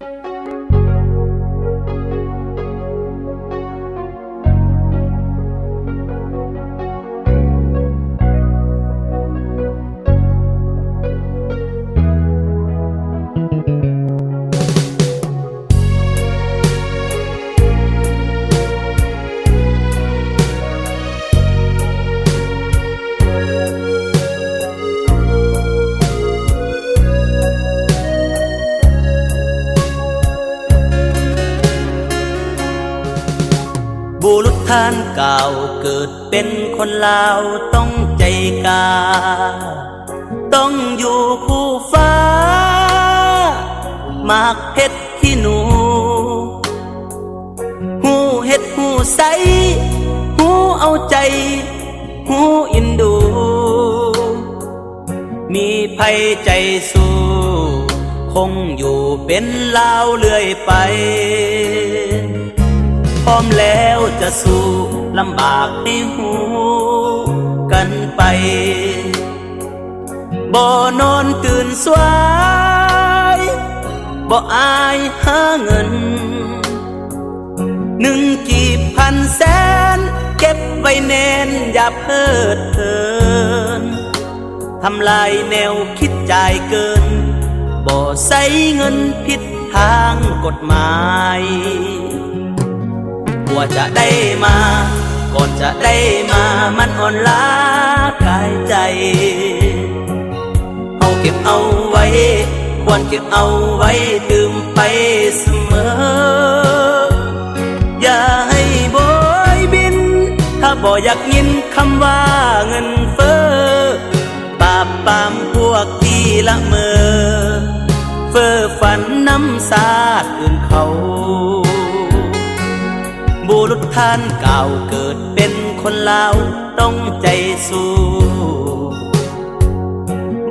บุรุษท่านเก่าเกิดเป็นคนลาวต้องใจกล้าต้องอยู่คู่ฟ้ามากเพชรขี้หนูหูเฮ็ดหูใสหูเอาใจหูอินดูมีภัยใจสู้คงอยู่เป็นลาวเรื่อยไปพร้อมแล้วจะสู้ลำบากให้หูกันไปบ่นอนตื่นสวายบ่อายหาเงิน1 กีบ1,000 แสนเก็บไว้แน่นอย่าเพิดเพลินทำลายแนวคิดจ่ายเกินบ่ใส่เงินผิดทางกฎหมายกว่าจะได้มาก่อนจะได้มามันอ่อนล้ากายใจเอาเก็บเอาไว้ควรเก็บเอาไว้ดื่มไปเสมออย่าให้โบยบินถ้าบ่อยากยินคำว่าเงินเฟ้อปราบปรามพวกที่ละเมอเฟ้อฝันน้ำสาดอื่นเขาบุรุษท่านเก่าเกิดเป็นคนลาวต้องใจสู้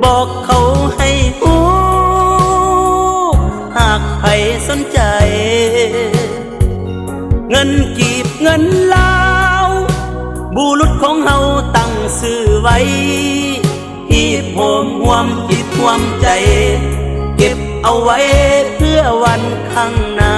บอกเขาให้หูหากใครสนใจเงินกีบเงินลาวบุรุษของเฮาตั้งชื่อไว้ที่โหมห่วมจิตห่วมใจเก็บเอาไว้เพื่อวันข้างหน้า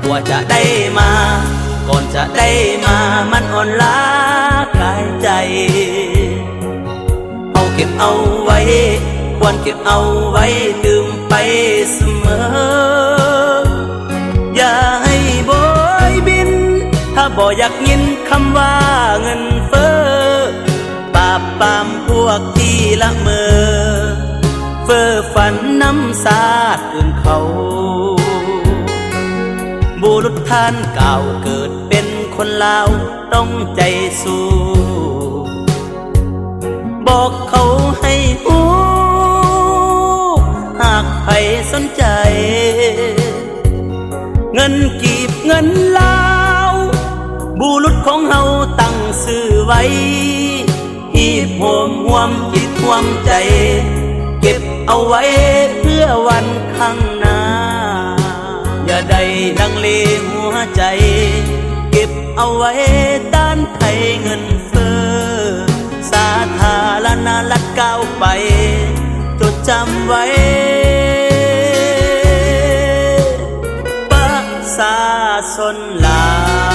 กว่าจะได้มาก่อนจะได้มามันอ่อนล้ากายใจเอาเก็บเอาไว้ควรเก็บเอาไว้ดื่มไปเสมออย่าให้โบยบินถ้าบ่อยากยินคำว่าเงินเฟ้อปราบปรามพวกที่ละเมอเฟ้อฝันน้ำสาดอื่นเขาบุรุษท่านเก่าเกิดเป็นคนลาวต้องใจสู้บอกเขาให้หูหากใครสนใจเงินกีบเงินลาวบุรุษของเฮาตั้งชื่อไว้ที่โหมห่วมจิตห่วมใจเก็บเอาไว้เพื่อวันข้างหน้าอย่าได้ดังเลหัวใจเก็บเอาไว้ต้านภัยเงินเฟ้อสาธารณรัฐก้าวไปจดจำไว้ประชาชนลาว